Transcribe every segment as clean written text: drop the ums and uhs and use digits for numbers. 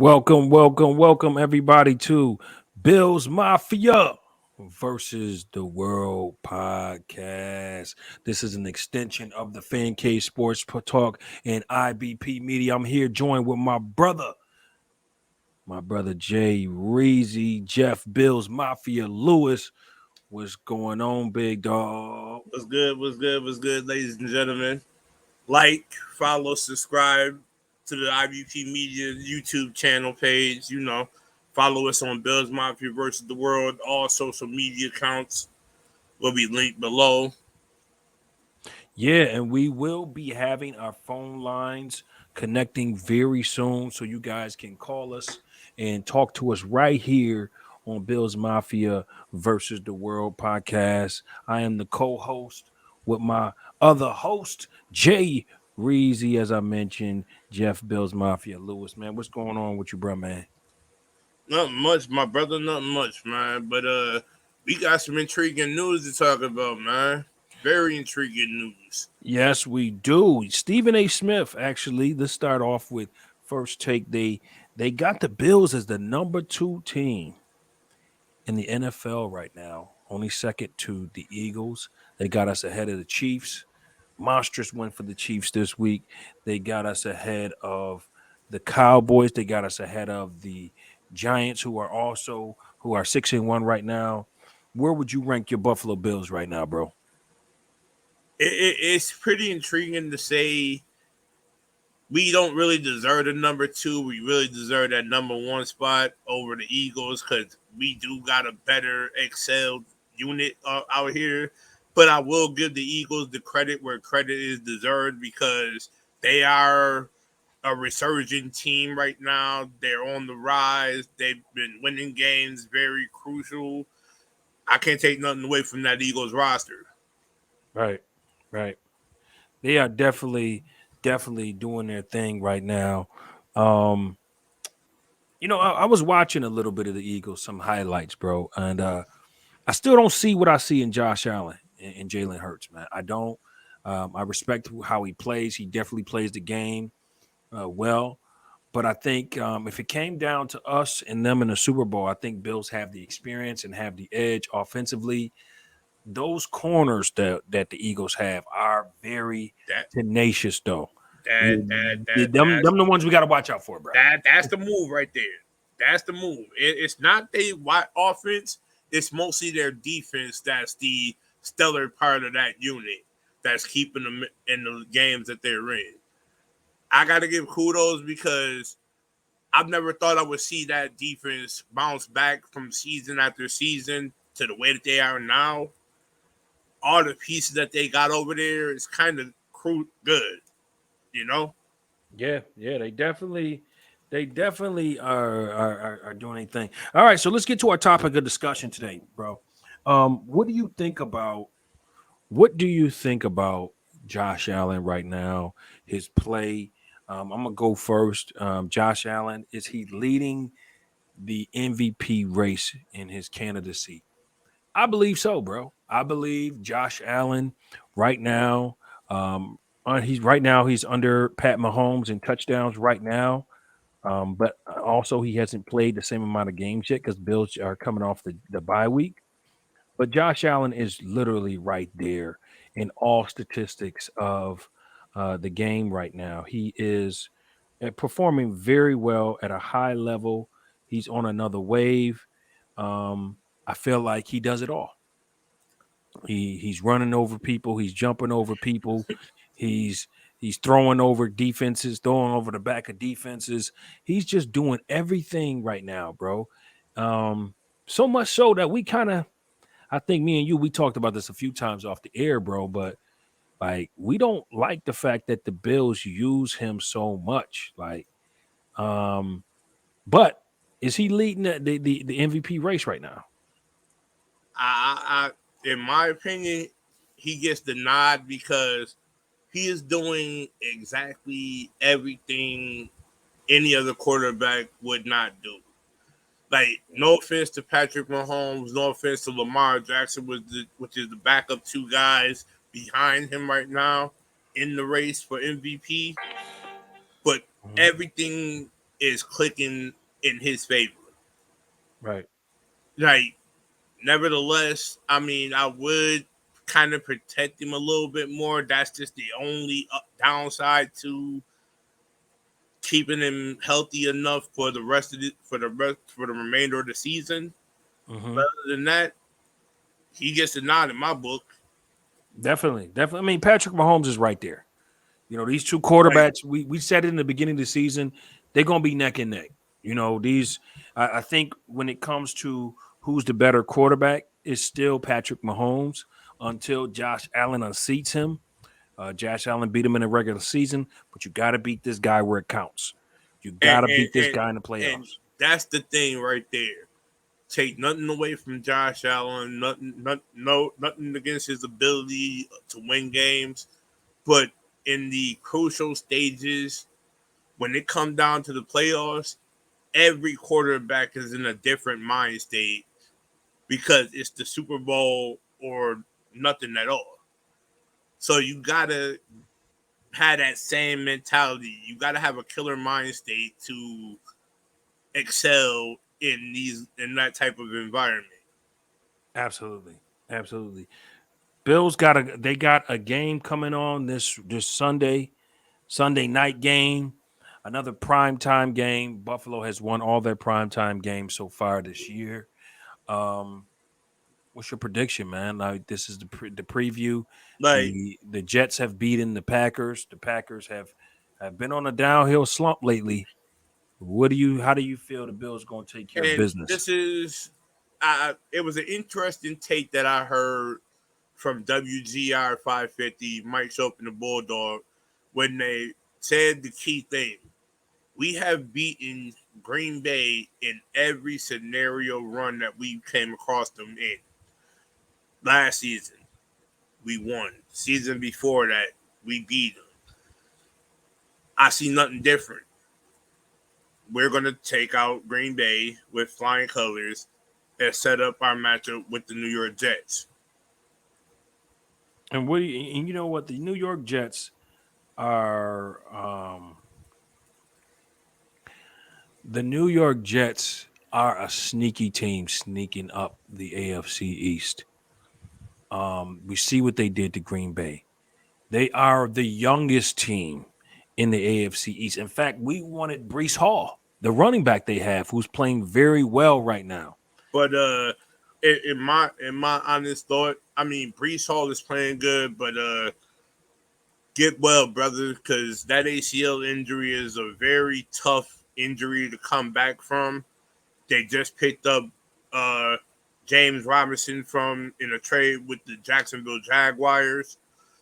Welcome, everybody to Bills Mafia versus the World podcast. This is an extension of the Fan Cave Sports Talk and IBP Media. I'm here joined with my brother Jay Reezy, Jeff Bills Mafia Lewis. What's going on, big dog? What's good? What's good? What's good, ladies and gentlemen? Like, follow, subscribe to the IBP Media YouTube channel page. Follow us on Bills Mafia versus the World. All social media accounts will be linked below. Yeah, and we will be having our phone lines connecting very soon so you guys can call us and talk to us right here on Bills Mafia versus the World podcast. I am the co-host with my other host, Jay Reezy, as I mentioned, Jeff Bills Mafia Lewis. Man, what's going on with you, bro, man? Nothing much, my brother. Nothing much, man. But we got some intriguing news to talk about, man. Very intriguing news. Yes, we do. Stephen A. Smith, actually, let's start off with first take. They got the Bills as the number 2 team in the NFL right now, only second to the Eagles. They got us ahead of the Chiefs. Monstrous win for the Chiefs this week. They got us ahead of the Cowboys. They got us ahead of the Giants, who are 6-1 right now. Where would you rank your Buffalo Bills right now, bro? It's pretty intriguing to say we don't really deserve the number 2. We really deserve that number 1 spot over the Eagles because we do got a better excel unit out here. But I will give the Eagles the credit where credit is deserved because they are a resurgent team right now. They're on the rise. They've been winning games, very crucial. I can't take nothing away from that Eagles roster. Right, right. They are definitely doing their thing right now. Um, I was watching a little bit of the Eagles, some highlights, bro, and I still don't see what I see in Josh Allen and Jalen Hurts, man. I don't. I respect how he plays. He definitely plays the game well. But I think if it came down to us and them in the Super Bowl, I think Bills have the experience and have the edge offensively. Those corners that the Eagles have are very That tenacious, though. that that that that's Them the ones we got to watch out for, bro. that's the move right there. That's the move. It's not their offense. It's mostly their defense. That's the stellar part of that unit. That's keeping them in the games that they're in. I got to give kudos because I've never thought I would see that defense bounce back from season after season to the way that they are now. All the pieces that they got over there is kind of good, you know. Yeah, they definitely are doing anything. All right, so let's get to our topic of discussion today, bro. What do you think about Josh Allen right now? His play. I'm gonna go first. Josh Allen, is he leading the MVP race in his candidacy? I believe so, bro. I believe Josh Allen right now. He's under Pat Mahomes in touchdowns right now. But also he hasn't played the same amount of games yet because Bills are coming off the bye week. But Josh Allen is literally right there in all statistics of the game right now. He is performing very well at a high level. He's on another wave. I feel like he does it all. He's running over people. He's jumping over people. He's he's throwing over defenses, throwing over the back of defenses. He's just doing everything right now, bro. So much so that I think me and you, we talked about this a few times off the air, bro. But like, we don't like the fact that the Bills use him so much. Um, but is he leading the MVP race right now? In my opinion, he gets the nod because he is doing exactly everything any other quarterback would not do. Like, no offense to Patrick Mahomes, no offense to Lamar Jackson, which is the backup 2 guys behind him right now in the race for MVP. But Mhm. everything is clicking in his favor. Right. Like, nevertheless, I mean, I would kind of protect him a little bit more. That's just the only downside to keeping him healthy enough for the rest of for the remainder of the season. But Hmm. other than that, he gets a nod in my book. Definitely, definitely. I mean, Patrick Mahomes is right there. You know, these two Like, quarterbacks, we said it in the beginning of the season, they're going to be neck and neck. You know, I think when it comes to who's the better quarterback, it's still Patrick Mahomes until Josh Allen unseats him. Josh Allen beat him in the regular season, but you got to beat this guy where it counts. You and got to and, beat this and guy in the and playoffs. that's the thing right there. Take nothing away from Josh Allen, nothing against his ability to win games, but in the crucial stages, when it comes down to the playoffs, every quarterback is in a different mind state because it's the Super Bowl or nothing at all. So you gotta have that same mentality. You gotta have a killer mind state to excel in that type of environment. Absolutely, absolutely. Bills got a game coming on this Sunday night game, another primetime game. Buffalo has won all their primetime games so far this year. Um, what's your prediction, man? Like this is the preview. Like, The Jets have beaten the Packers. The Packers have been on a downhill slump lately. How do you feel the Bills going to take care of and business? this is, it was an interesting take that I heard from WGR 550, Mike's Open the Bulldog, when they said the key thing. We have beaten Green Bay in every scenario run that we came across them in. Last season, we won. Season before that, we beat them. I see nothing different. We're going to take out Green Bay with flying colors and set up our matchup with the New York Jets. And you know what? The New York Jets are the New York Jets are a sneaky team sneaking up the AFC East. We see what they did to Green Bay. They are the youngest team in the AFC East. In fact, we wanted Brees Hall, the running back they have, who's playing very well right now. But in my honest thought, I mean, Brees Hall is playing good, but get well, brother, because that ACL injury is a very tough injury to come back from. They just picked up uh, James Robinson from in a trade with the Jacksonville Jaguars.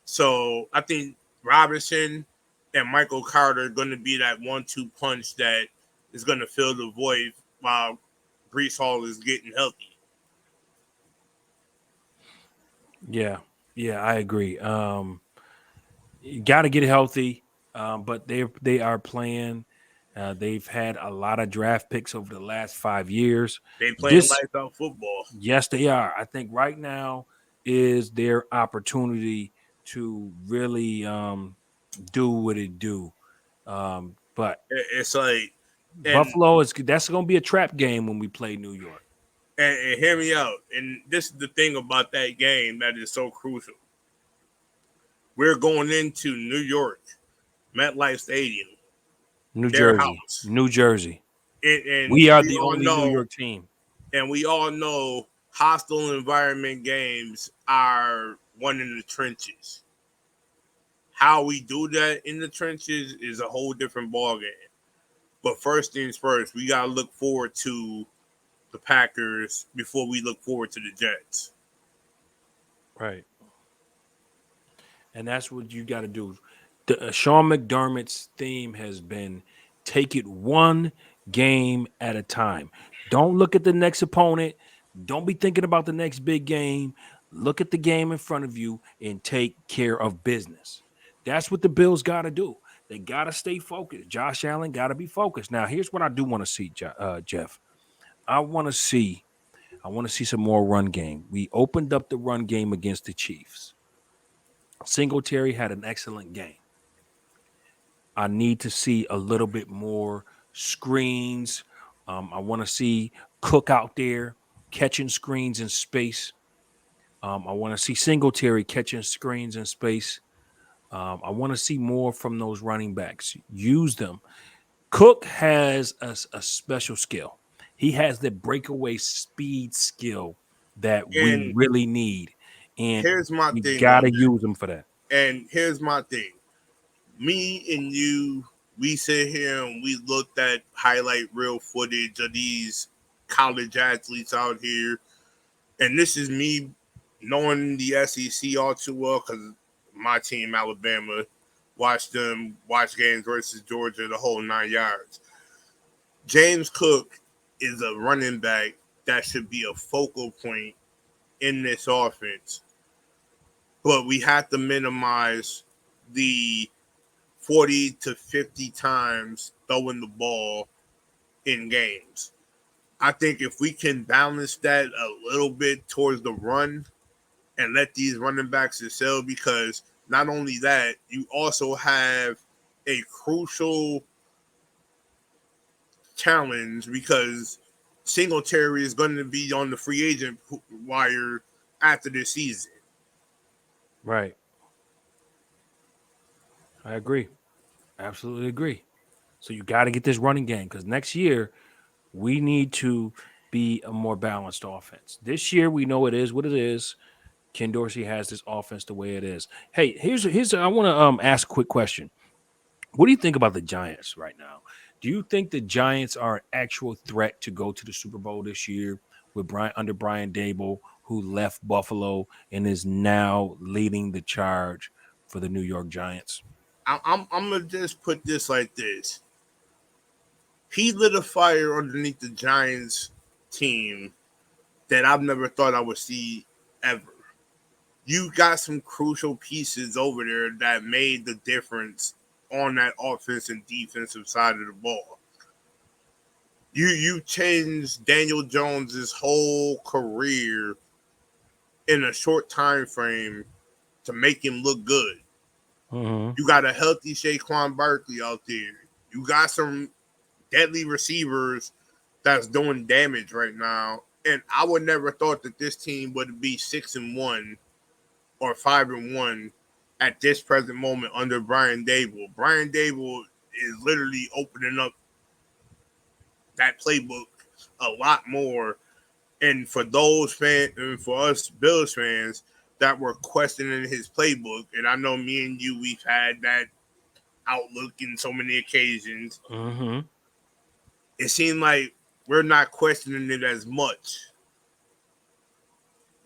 So I think Robinson and Michael Carter are going to be that 1-2 punch that is going to fill the void while Brees Hall is getting healthy. Yeah, yeah, I agree. You got to get healthy, but they are playing. They've had a lot of draft picks over the last 5 years. They playing This, lights out football. yes, they are. I think right now is their opportunity to really do what it do. But It's like, and Buffalo is that's going to be a trap game when we play New York. and hear me out. And this is the thing about that game that is so crucial. We're going into New York, MetLife Stadium, New their Jersey, house, New Jersey. and We are we the all only New know, York team. hostile environment games are won in the trenches. How we do that in the trenches is a whole different ballgame. But first things first, we gotta look forward to the Packers before we look forward to the Jets. Right. And that's what you got to do. Sean McDermott's theme has been take it one game at a time. Don't look at the next opponent. Don't be thinking about the next big game. Look at the game in front of you and take care of business. That's what the Bills got to do. They got to stay focused. Josh Allen got to be focused. Now, here's what I do want to see, Jeff. I want to see. I want to see some more run game. We opened up the run game against the Chiefs. Singletary had an excellent game. I need to see a little bit more screens. I want to see Cook out there catching screens in space. I want to see Singletary catching screens in space. I want to see more from those running backs. Use them. Cook has a special skill. He has the breakaway speed skill that we And really need, and here's my we thing got on to that. use him for that. And here's my thing. Me and you, we sit here and we looked at highlight reel footage of these college athletes out here. And this is me knowing the SEC all too well because my team, Alabama, watch games versus Georgia, the whole 9 yards. James Cook is a running back that should be a focal point in this offense, but we have to minimize the 40 to 50 times throwing the ball in games. I think if we can balance that a little bit towards the run and let these running backs excel, because not only that, you also have a crucial challenge because Singletary is going to be on the free agent wire after this season. Right. I agree. Absolutely agree. So you got to get this running game because next year we need to be a more balanced offense. This year we know it is what it is. Ken Dorsey has this offense the way it is. Hey, here's I want to ask a quick question. What do you think about the Giants right now? Do you think the Giants are an actual threat to go to the Super Bowl this year with Brian Dable, who left Buffalo and is now leading the charge for the New York Giants? I'm gonna just put this like this: he lit a fire underneath the Giants team that I've never thought I would see ever. You got some crucial pieces over there that made the difference on that offense and defensive side of the ball. You changed Daniel Jones's whole career in a short time frame to make him look good. Mm-hmm. You got a healthy Saquon Barkley out there. You got some deadly receivers that's doing damage right now. And I would never thought that this team would be 6-1 or 5-1 at this present moment under Brian Dable. Brian Dable is literally opening up that playbook a lot more. And for those fans, and for us Bills fans that were questioning his playbook, and I know me and you, we've had that outlook in so many occasions. Mm-hmm. It seemed like we're not questioning it as much,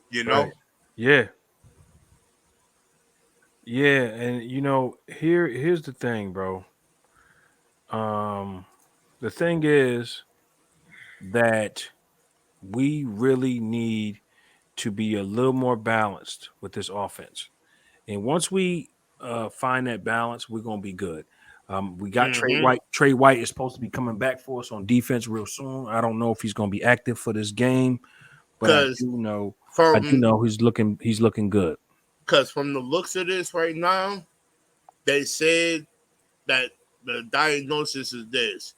you know? Right. Yeah. Yeah. And here's the thing, bro. Um, the thing is that we really need to be a little more balanced with this offense. And once we find that balance, we're gonna be good. We got Trey Mm-hmm. White. Trey White is supposed to be coming back for us on defense real soon. I don't know if he's gonna be active for this game, but Because I do from know he's looking good. because from the looks of this right now, they said that the diagnosis is this: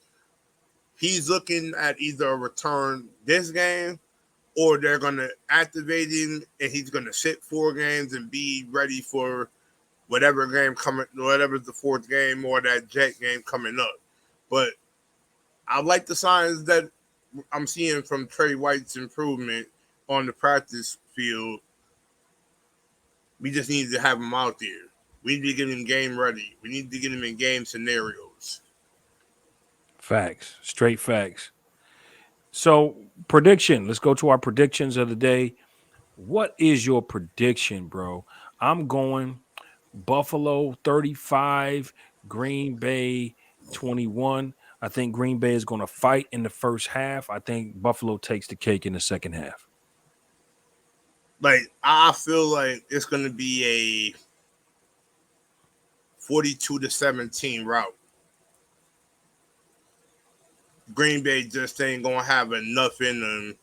he's looking at either a return this game, or they're gonna activate him and he's gonna sit 4 games and be ready for whatever game coming, whatever's the fourth game or that Jet game coming up. But I like the signs that I'm seeing from Trey White's improvement on the practice field. We just need to have him out there. We need to get him game ready. We need to get him in game scenarios. Facts, straight facts. So prediction. Let's go to our predictions of the day. What is your prediction, bro? I'm going Buffalo 35, Green Bay 21. I think Green Bay is going to fight in the first half. I think Buffalo takes the cake in the second half. Like I feel like it's going to be a 42-17 route. Green Bay just ain't going to have enough in them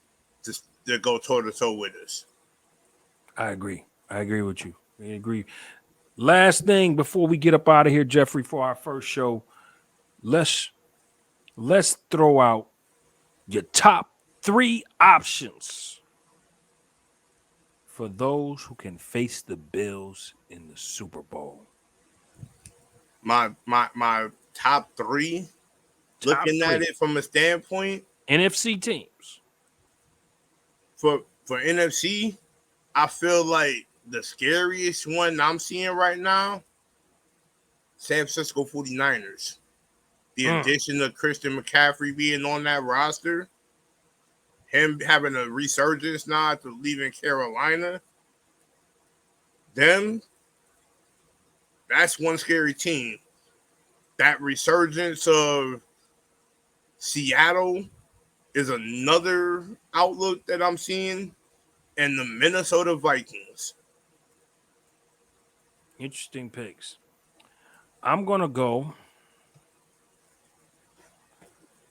to go toe to toe with us. I agree. I agree with you. I agree. Last thing before we get up out of here, Jeffrey, for our first show, let's Let's throw out your top three options for those who can face the Bills in the Super Bowl. My top three, Top looking at three it from a standpoint NFC teams. for NFC, I feel like the scariest one I'm seeing right now, San Francisco 49ers. The Mm. addition of Christian McCaffrey being on that roster, him having a resurgence now after leaving Carolina, them, that's one scary team. That resurgence of Seattle is another outlook that I'm seeing, and the Minnesota Vikings. Interesting picks. I'm gonna go.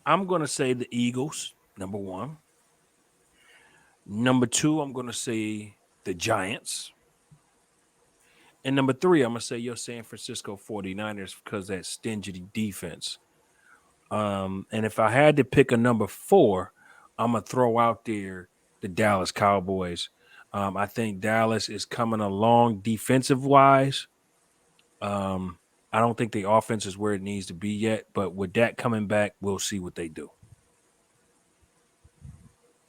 I'm gonna say the Eagles, number one. Number two, I'm gonna say the Giants. And number three, I'm gonna say your San Francisco 49ers because that stingy defense. And if I had to pick a number four, I'm gonna throw out there the Dallas Cowboys. I think Dallas is coming along defensive wise. Um, I don't think the offense is where it needs to be yet, but with that coming back, we'll see what they do.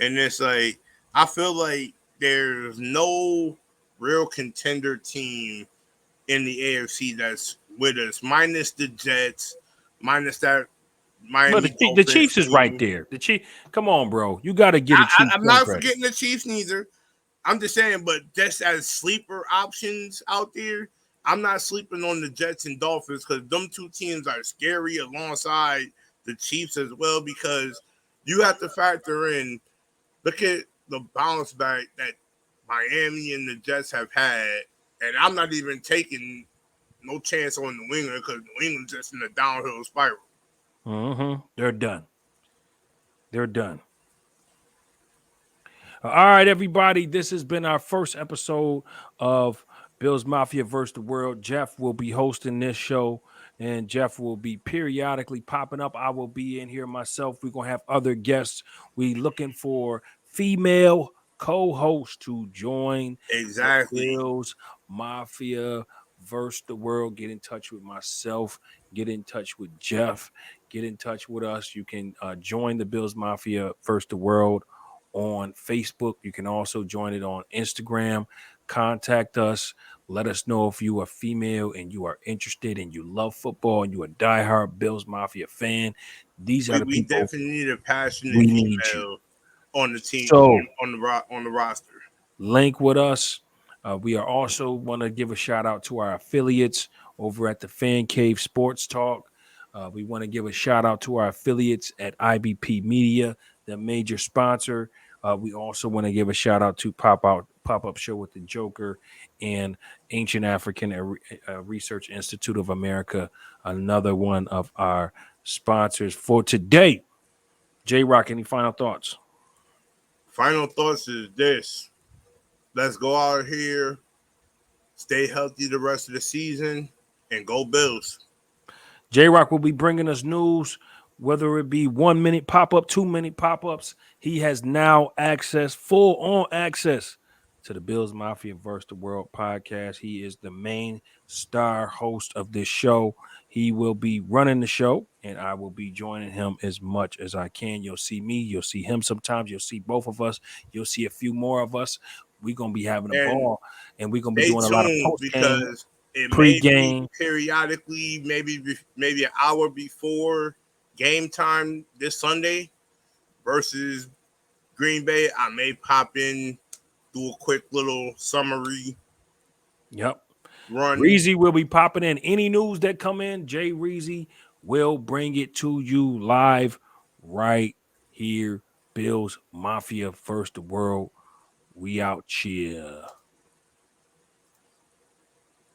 And it's like, I feel like there's no real contender team in the AFC that's with us, minus the Jets, minus that But Miami the Dolphins Chiefs is right team. there. The Chief, come on, bro, you got to get a Chiefs I'm fan not credit. forgetting the Chiefs neither. I'm just saying, but just as sleeper options out there, I'm not sleeping on the Jets and Dolphins because them two teams are scary alongside the Chiefs as well, because you have to factor in, look at the bounce back that Miami and the Jets have had. And I'm not even taking no chance on New England because New England's just in a downhill spiral. They're done. They're done. All right, everybody. This has been our first episode of Bills Mafia versus the World. Jeff will be hosting this show, and Jeff will be periodically popping up. I will be in here myself. We're gonna have other guests. We looking for female co-hosts to join the Exactly. Bills Mafia versus the World. Get in touch with myself. Get in touch with Jeff. Get in touch with us. You can join the Bills Mafia versus the World on Facebook. You can also join it on Instagram. Contact us. Let us know if you are female and you are interested and you love football and you are a diehard Bills Mafia fan. These are the We people definitely need a passionate we need you. female on the team, So on the roster. link with us. We are also want to give a shout out to our affiliates over at the Fan Cave Sports Talk. We want to give a shout out to our affiliates at IBP Media, the major sponsor. We also want to give a shout out to Pop Up Show with the Joker and Ancient African Research Institute of America, another one of our sponsors for today. J Rock, any final thoughts? Final thoughts is this: let's go out here, stay healthy the rest of the season, and go Bills. J Rock will be bringing us news, whether it be 1 minute pop up, 2 minute pop ups. He has now full on access to the Bills Mafia versus the World podcast. He is the main star host of this show. He will be running the show, and I will be joining him as much as I can. You'll see me, you'll see him sometimes, you'll see both of us, you'll see a few more of us. We're going to be having a And ball, and we're going to be stay doing a lot of tuned post game, because it pre may be game. periodically, maybe an hour before game time this Sunday versus Green Bay. I may pop in, do a quick little summary Yep. run. Reezy will be popping in any news that come in. Jay Reezy will bring it to you live right here. Bills Mafia first the world. We out here.